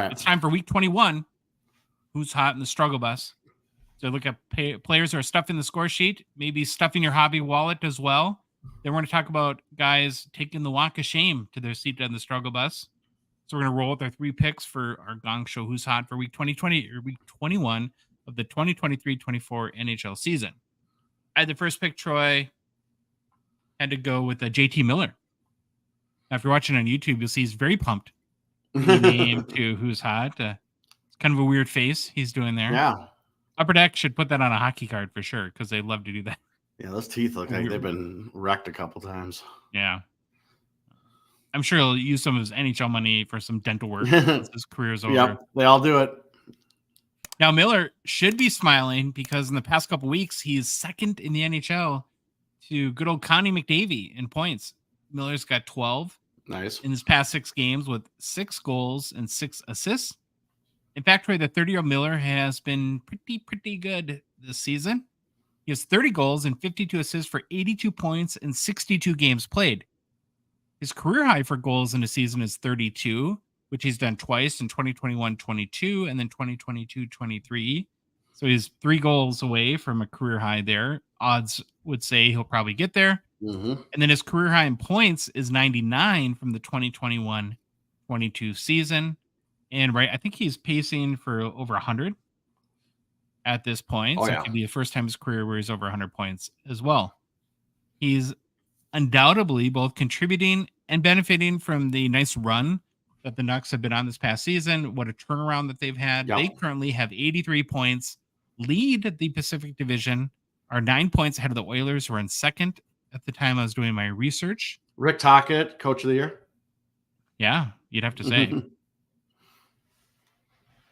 right. It's time for week 21. Who's hot in the struggle bus? So look at players who are stuffing the score sheet, maybe stuffing your hobby wallet as well. Then we're going to talk about guys taking the walk of shame to their seat on the struggle bus. So we're going to roll with our 3 picks for our Gong Show Who's Hot for week 2020 or week 21 of the 2023-24 NHL season. I had the first pick, Troy. Had to go with JT Miller. Now, if you're watching on YouTube, you'll see he's very pumped. The name to Who's Hot. It's kind of a weird face he's doing there. Yeah. Upper Deck should put that on a hockey card for sure because they love to do that. Yeah, those teeth look like they've been wrecked a couple times. Yeah. I'm sure he'll use some of his NHL money for some dental work once his career's over. Yep, they all do it. Now, Miller should be smiling because in the past couple weeks, he's second in the NHL to good old Connie McDavid in points. Miller's got 12. Nice. In his past 6 games with 6 goals and 6 assists. In fact, Troy, the 30-year-old Miller has been pretty good this season. He has 30 goals and 52 assists for 82 points in 62 games played. His career high for goals in a season is 32, which he's done twice in 2021-22 and then 2022-23. So he's 3 goals away from a career high there. Odds would say he'll probably get there. Mm-hmm. And then his career high in points is 99 from the 2021-22 season. And I think he's pacing for over 100 at this point. So it could be the first time in his career where he's over 100 points as well. He's undoubtedly both contributing and benefiting from the nice run that the Nucks have been on this past season. What a turnaround that they've had. Yep. They currently have 83 points, lead the Pacific Division, are 9 points ahead of the Oilers, who are in second at the time I was doing my research. Rick Tocchet, Coach of the Year. Yeah, you'd have to say.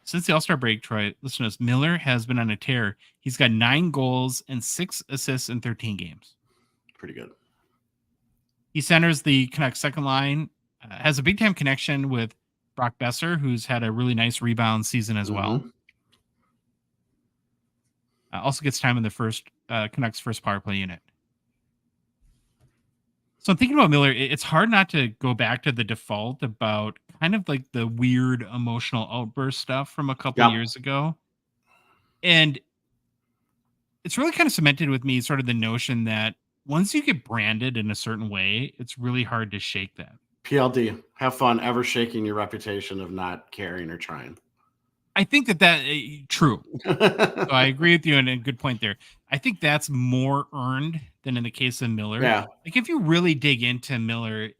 Since the All-Star break, Troy, listen to us, Miller has been on a tear. He's got 9 goals and 6 assists in 13 games. Pretty good. He centers the Canucks second line, has a big-time connection with Brock Besser, who's had a really nice rebound season as well. Also gets time in the Canucks first power play unit. So I'm thinking about Miller. It's hard not to go back to the default about kind of like the weird emotional outburst stuff from a couple years ago. And it's really kind of cemented with me sort of the notion that once you get branded in a certain way, it's really hard to shake that. PLD, have fun ever shaking your reputation of not caring or trying. I think that true. So I agree with you, and a good point there. I think that's more earned than in the case of Miller. Yeah. Like if you really dig into Miller,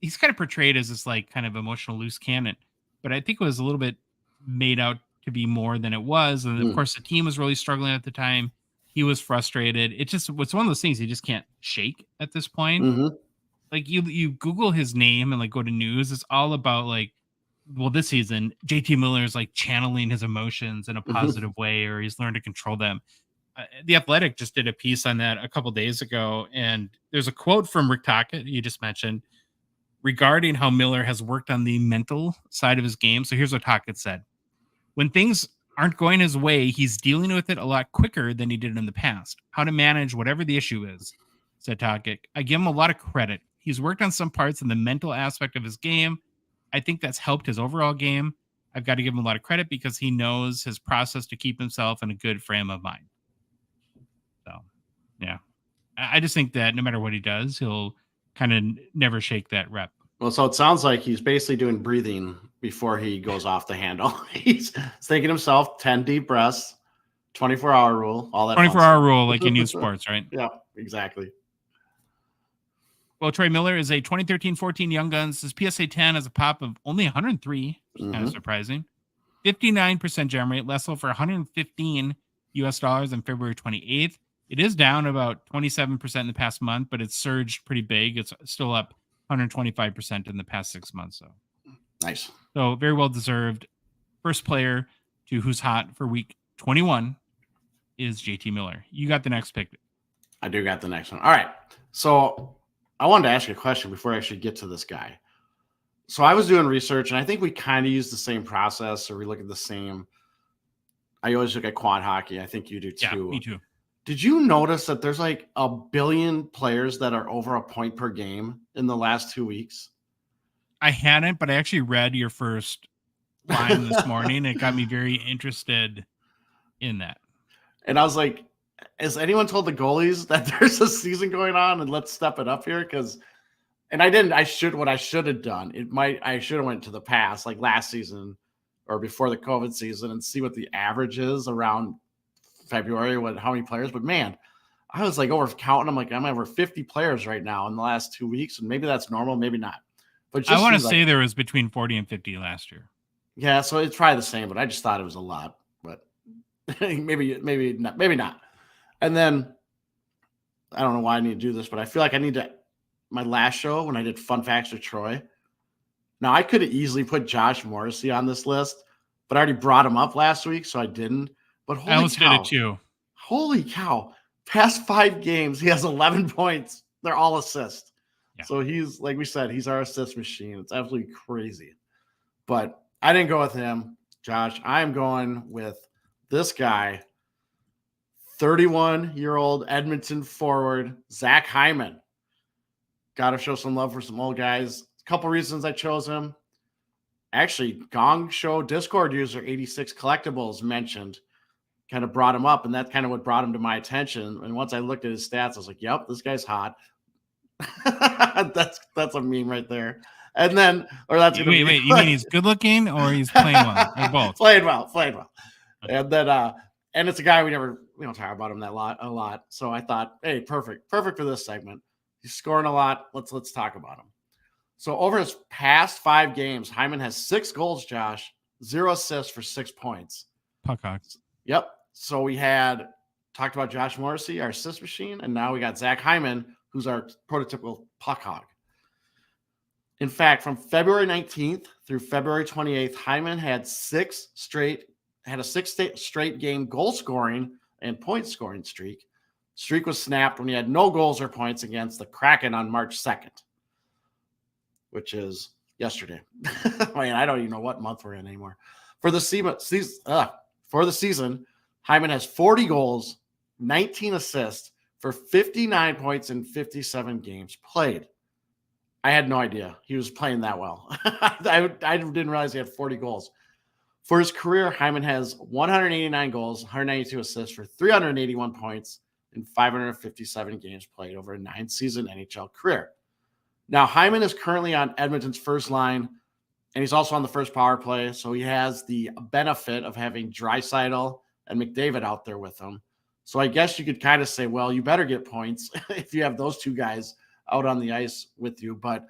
he's kind of portrayed as this like kind of emotional loose cannon, but I think it was a little bit made out to be more than it was. And of course the team was really struggling at the time. He was frustrated. It's one of those things you just can't shake at this point. Like you Google his name and like go to news. It's all about like, well, this season, JT Miller is like channeling his emotions in a positive way, or he's learned to control them. The Athletic just did a piece on that a couple days ago, and there's a quote from Rick Tocchet you just mentioned regarding how Miller has worked on the mental side of his game. So here's what Tocchet said. When things aren't going his way, he's dealing with it a lot quicker than he did in the past. How to manage whatever the issue is, said Tocchet. I give him a lot of credit. He's worked on some parts in the mental aspect of his game. I think that's helped his overall game. I've got to give him a lot of credit because he knows his process to keep himself in a good frame of mind. So, yeah. I just think that no matter what he does, he'll kind of never shake that rep. Well, so it sounds like he's basically doing breathing before he goes off the handle. He's thinking himself 10 deep breaths, 24-hour rule, all that. 24-hour rule, like in youth sports, right? Yeah, exactly. Well, Troy Miller is a 2013-14 Young Guns. His PSA 10 has a pop of only 103, which is kind of surprising. 59% gem rate, less so for $115 on February 28th. It is down about 27% in the past month, but it's surged pretty big. It's still up 125% in the past 6 months. So nice. So very well deserved. First player to Who's Hot for week 21 is JT Miller. You got the next pick. I do got the next one. All right. So I wanted to ask you a question before I actually get to this guy. So I was doing research, and I think we kind of use the same process, or we look at the same. I always look at quad hockey. I think you do too. Yeah, me too. Did you notice that there's like 1 billion players that are over a point per game in the last 2 weeks? I hadn't, but I actually read your first line this morning. It got me very interested in that. And I was like, has anyone told the goalies that there's a season going on and let's step it up here? Because, and I didn't, what I should have done. I should have went to the past, like last season or before the COVID season, and see what the average is around February, how many players. But man, I was like over counting. I'm over 50 players right now in the last 2 weeks. And maybe that's normal, maybe not. But I want to say there was between 40 and 50 last year. Yeah, so it's probably the same, but I just thought it was a lot. But maybe not. And then I don't know why I need to do this, but I feel like I need to. My last show when I did Fun Facts with Troy. Now I could have easily put Josh Morrissey on this list, but I already brought him up last week, so I didn't. But I almost did it too. Holy cow! Past 5 games, he has 11 points. They're all assists. Yeah. So he's, like we said, he's our assist machine. It's absolutely crazy. But I didn't go with him, Josh. I'm going with this guy, 31-year-old Edmonton forward, Zach Hyman. Got to show some love for some old guys. A couple reasons I chose him. Actually, Gong Show Discord user 86 Collectibles mentioned, kind of brought him up, and that's kind of what brought him to my attention. And once I looked at his stats, I was like, yep, this guy's hot. That's a meme right there. And then, or that's wait, you mean he's good looking or he's playing well? Or both? Playing well. And then, and it's a guy we don't talk about him a lot. So I thought, hey, perfect for this segment. He's scoring a lot. Let's talk about him. So over his past 5 games, Hyman has 6 goals, Josh, 0 assists for 6 points. Puckhawks. Yep. So we had talked about Josh Morrissey, our assist machine, and now we got Zach Hyman, who's our prototypical puck hog. In fact, from February 19th through February 28th, Hyman had a 6 straight game goal scoring and point scoring streak. Streak was snapped when he had no goals or points against the Kraken on March 2nd, which is yesterday. Man, I don't even know what month we're in anymore. For the season, Hyman has 40 goals, 19 assists for 59 points in 57 games played. I had no idea he was playing that well. I didn't realize he had 40 goals. For his career, Hyman has 189 goals, 192 assists for 381 points in 557 games played over a 9-season NHL career. Now, Hyman is currently on Edmonton's first line, and he's also on the first power play, so he has the benefit of having Draisaitl and McDavid out there with him. So I guess you could kind of say, well, you better get points if you have those 2 guys out on the ice with you. But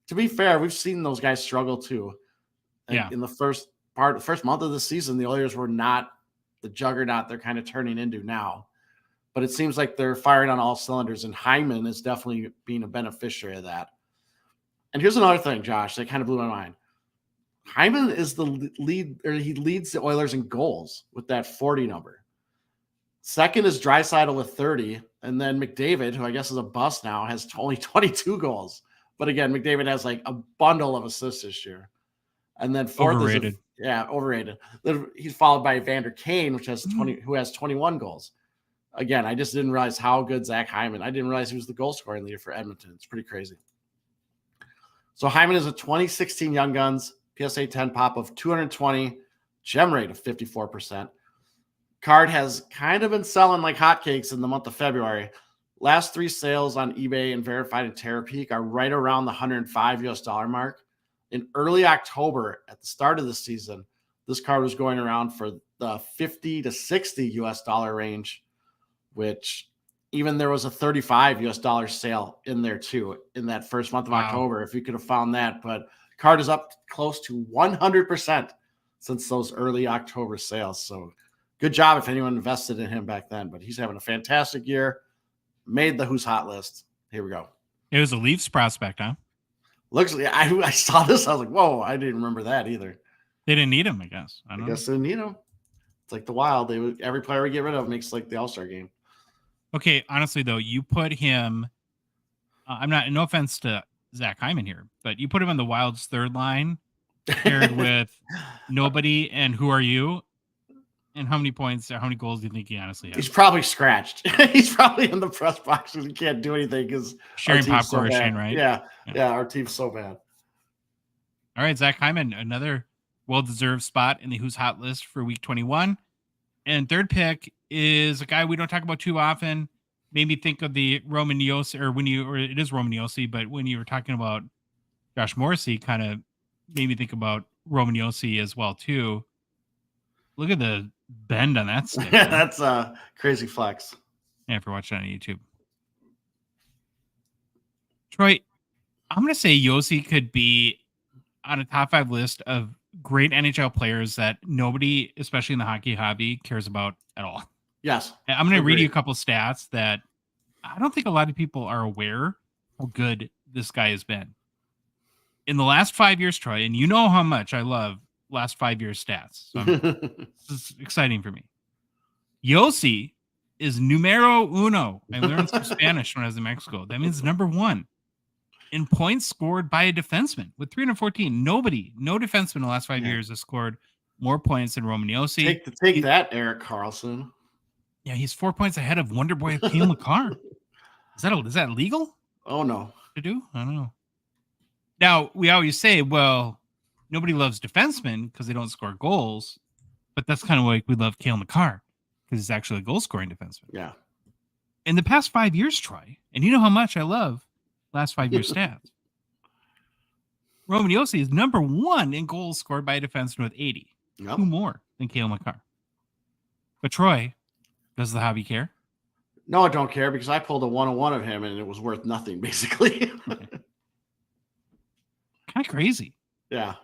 to be fair, we've seen those guys struggle too. Yeah. In the first month of the season, the Oilers were not the juggernaut they're kind of turning into now. But it seems like they're firing on all cylinders, and Hyman is definitely being a beneficiary of that. And here's another thing, Josh, that kind of blew my mind. Hyman is the lead, or he leads the Oilers in goals with that 40 number. Second is Draisaitl with 30, and then McDavid, who I guess is a bust now, has only 22 goals. But again, McDavid has like a bundle of assists this year. And then fourth overrated. Overrated. He's followed by Evander Kane, who has 21 goals. Again, I just didn't realize how good Zach Hyman. I didn't realize he was the goal scoring leader for Edmonton. It's pretty crazy. So Hyman is a 2016 Young Guns PSA 10 pop of 220, gem rate of 54%. Card has kind of been selling like hotcakes in the month of February. Last 3 sales on eBay and verified in Terapeak are right around the $105 mark. In early October, at the start of the season, this card was going around for the $50 to $60 range, which even there was a $35 sale in there too in that first month of October, if you could have found that. But card is up close to 100% since those early October sales. So good job if anyone invested in him back then. But he's having a fantastic year. Made the Who's Hot list. Here we go. It was a Leafs prospect, huh? Looks like I saw this. I was like, whoa, I didn't remember that either. They didn't need him, I guess. I guess they didn't need him. It's like the Wild. Every player we get rid of makes like the All-Star game. Okay, honestly, though, you put him I'm not, no offense to Zach Hyman here, but you put him on the Wild's third line paired with nobody and who are you? And how many points or how many goals do you think he honestly has? He's probably scratched. He's probably in the press box and he can't do anything because sharing popcorn machine, right? Yeah, our team's so bad. All right, Zach Hyman, another well-deserved spot in the Who's Hot list for week 21. And third pick is a guy we don't talk about too often. Made me think of the Roman Josi, or it is Roman Josi, but when you were talking about Josh Morrissey, kind of made me think about Roman Josi as well too. Look at the bend on that stick. That's a crazy flex. Yeah, if you're watching on YouTube. Troy, I'm going to say Josi could be on a top 5 list of great NHL players that nobody, especially in the hockey hobby, cares about at all. Yes. I'm going to read you a couple stats that I don't think a lot of people are aware how good this guy has been. In the last 5 years, Troy, and you know how much I love last 5 years stats. So this is exciting for me. Josi is numero uno. I learned some Spanish when I was in Mexico. That means number 1 in points scored by a defenseman with 314. No defenseman in the last 5 years has scored more points than Roman Josi. Take that, Erik Karlsson. Yeah, he's 4 points ahead of Wonder Boy Cale Makar. Is that legal? Oh, no. To do? I don't know. Now, we always say, well, nobody loves defensemen because they don't score goals, but that's kind of like we love Cale Makar because he's actually a goal-scoring defenseman. Yeah. In the past 5 years, Troy, and you know how much I love last 5 year stats. Roman Josi is number 1 in goals scored by a defenseman with 80. Yep. 2 more than Cale Makar. But Troy, does the hobby care? No, I don't care because I pulled a 101 of him and it was worth nothing, basically. Kind of crazy. Yeah.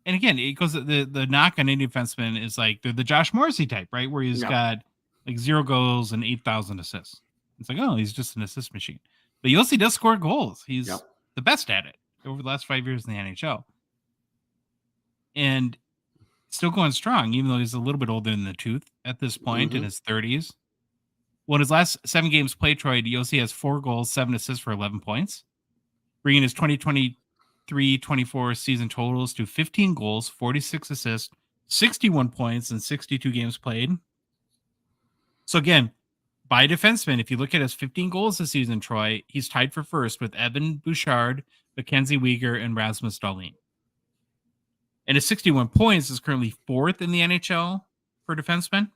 And again, it goes the knock on any defenseman is like the Josh Morrissey type, right? Where he's got like 0 goals and 8,000 assists. It's like, oh, he's just an assist machine. But Josi does score goals. He's the best at it over the last 5 years in the NHL. And still going strong, even though he's a little bit older than the tooth at this point in his 30s. Well, in his last 7 games played, Troy, Josi has 4 goals, 7 assists for 11 points, bringing his 2023-24 season totals to 15 goals, 46 assists, 61 points, and 62 games played. So again, by defenseman, if you look at his 15 goals this season, Troy, he's tied for first with Evan Bouchard, Mackenzie Weegar, and Rasmus Dahlin. And his 61 points is currently 4th in the NHL for defensemen.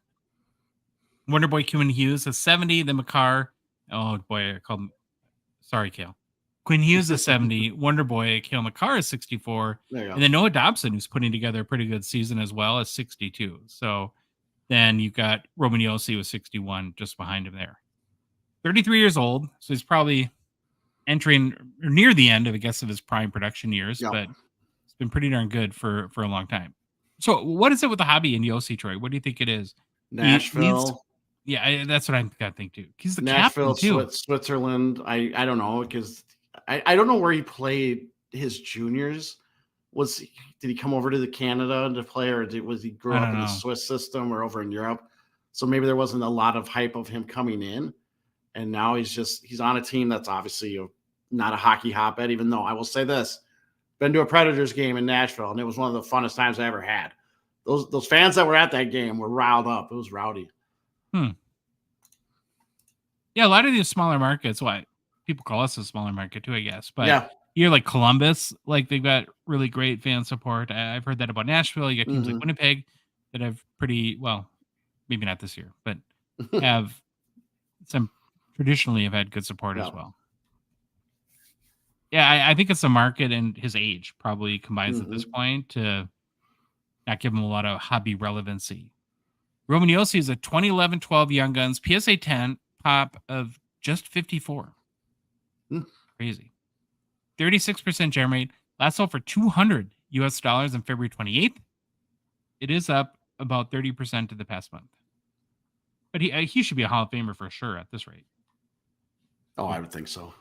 Wonderboy Quinn Hughes has 70. Then Makar, oh boy, I called him. Sorry, Cale. Quinn Hughes is 70. Wonderboy Cale Makar is 64. And then Noah Dobson, who's putting together a pretty good season as well, is 62. So then you've got Roman Josi with 61 just behind him there. 33 years old, so he's probably entering or near the end of, I guess, of his prime production years, but it's been pretty darn good for a long time. So what is it with the hobby in Josi, Troy? What do you think it is? Nashville. That's what I'm got to think too. He's the Nashville, captain too. Switzerland. I don't know because I don't know where he played his juniors. Did he come over to the Canada to play, or was he grew up in the Swiss system or over in Europe? So maybe there wasn't a lot of hype of him coming in, and now he's on a team that's obviously not a hockey hotbed. Even though I will say this, been to a Predators game in Nashville, and it was one of the funnest times I ever had. Those fans that were at that game were riled up. It was rowdy. Yeah, a lot of these smaller markets. Why people call us a smaller market too, I guess. But you're like Columbus, like they've got really great fan support. I've heard that about Nashville. You got teams like Winnipeg that have pretty well, maybe not this year, but have traditionally have had good support as well. Yeah, I think it's the market and his age probably combines at this point to not give him a lot of hobby relevancy. Roman Josi is a 2011-12 Young Guns PSA 10 pop of just 54. Crazy. 36% gem rate. Last sold for $200 on February 28th. It is up about 30% to the past month. But he should be a Hall of Famer for sure at this rate. Oh, I would think so.